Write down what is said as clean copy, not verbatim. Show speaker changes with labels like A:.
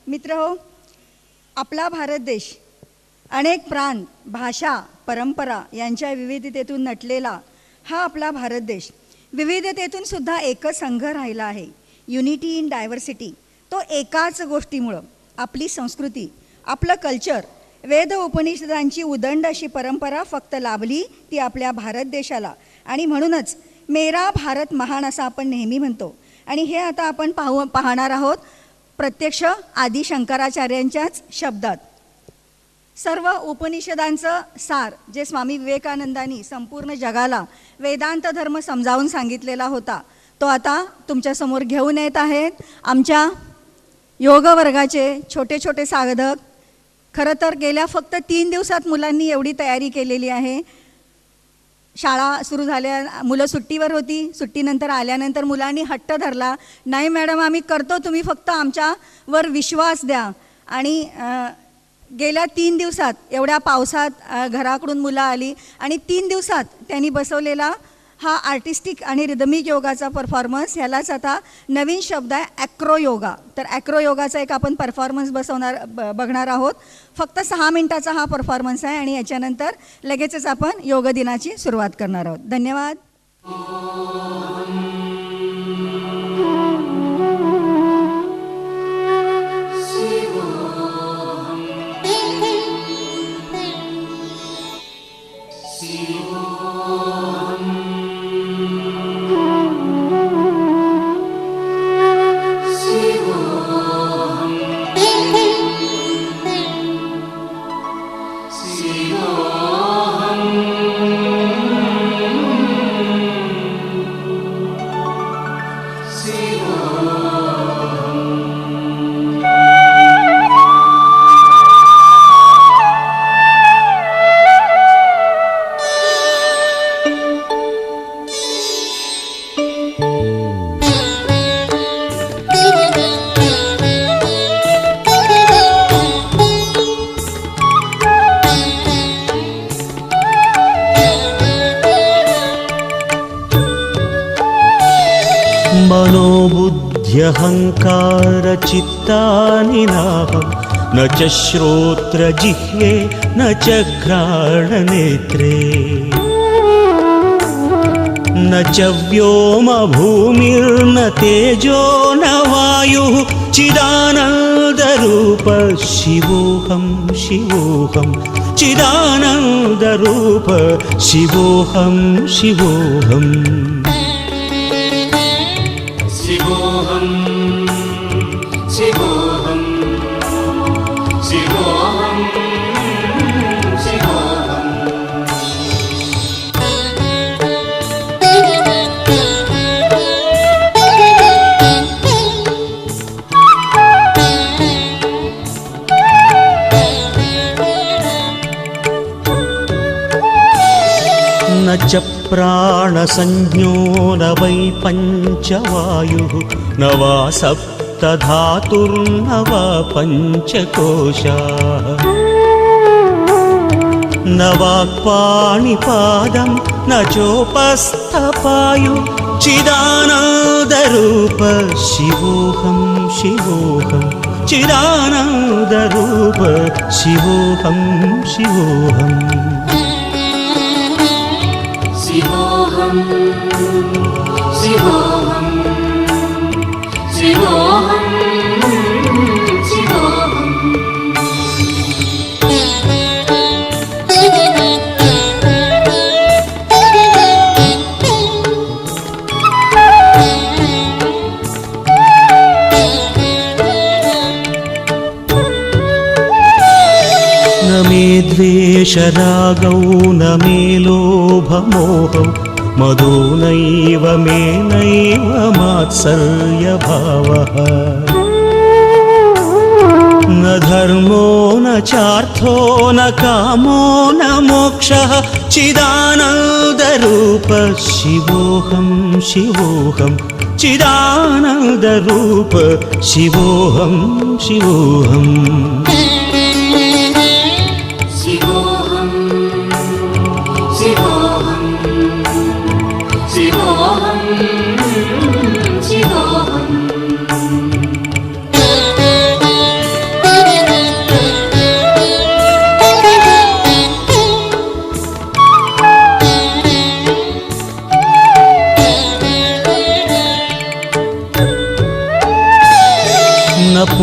A: मित्रहो, आपला भारत देश अनेक प्रांत, भाषा, परंपरा यांच्या विविधतेतून नटलेला हा आपला भारत देश विविधतेतून सुद्धा एकच संघ राहिला आहे. युनिटी इन डायव्हर्सिटी. तो एकाच गोष्टीमुळं आपली संस्कृती, आपलं कल्चर, वेद उपनिषदांची उदंड अशी परंपरा फक्त लाभली ती आपल्या भारत देशाला. आणि म्हणूनच मेरा भारत महान असं आपण नेहमी म्हणतो. आणि हे आता आपण पाहणार आहोत प्रत्यक्ष आदि शंकराचार्यांच्याच शब्दात. सर्व उपनिषदांचं सार जे स्वामी विवेकानंदांनी संपूर्ण जगाला वेदांत धर्म समजावून सांगितलेला होता तो आता तुमच्यासमोर घेऊन येत आहेत आमच्या योग वर्गाचे छोटे छोटे साधक. खरं तर गेल्या फक्त 3 दिवसात मुलांनी एवढी तयारी केलेली आहे. शाळा सुरू झाल्या, मुलं सुट्टीवर होती. सुट्टीनंतर आल्यानंतर मुलांनी हट्ट धरला, नाही मॅडम आम्ही करतो, तुम्ही फक्त आमच्यावर विश्वास द्या. आणि गेल्या 3 दिवसात एवढ्या पावसात घराकडून मुलं आली आणि 3 दिवसात त्यांनी बसवलेला हा आर्टिस्टिक आणि रिदमिक योगाचा परफॉर्मन्स, ह्यालाच आता नवीन शब्द आहे ॲक्रो योगा. तर ॲक्रो योगाचा एक आपण परफॉर्मन्स बघणार आहोत. फक्त 6 मिनिटाचा हा परफॉर्मन्स आहे आणि याच्यानंतर लगेचच आपण योग दिनाची सुरुवात करणार आहोत. धन्यवाद.
B: मनोबुद्ध्यहंकार चित्तानि नाहं न च श्रोत्र जिह्वे न च घ्राणनेत्रे न च व्योम भूमिर्न तेजो न वायुः चिदानन्दरूप शिवोऽहं शिवोऽहं चिदानन्दरूप शिवोऽहं शिवोऽहम्
C: शिवोऽहं शिवोऽहं शिवोऽहं शिवोऽहम्
B: न च प्राणसंज्ञो न वै पञ्चवायुः न वा सप्तधातुर्न वा पञ्चकोशाः न वाक्पाणिपादं न चोपस्थपायुः चिदानन्दरूप शिवोऽहं शिवोऽहं चिदानन्दरूप शिवोऽहं शिवोऽहम्
C: शिवोऽहं शिवोऽहं शिवोऽहं शिवोऽहम्
B: न मे द्वेषरागौ न मे लोभमोहौ मदो नैव मे नैव मात्सर्यभावः न धर्मो न चार्थो न कामो न मोक्षः चिदानन्दरूप शिवोऽहं शिवोऽहं चिदानन्दरूप शिवोऽहं शिवोऽहम्
C: शिवोऽहं शिवोऽहं शिवोऽहं शिवोऽहम्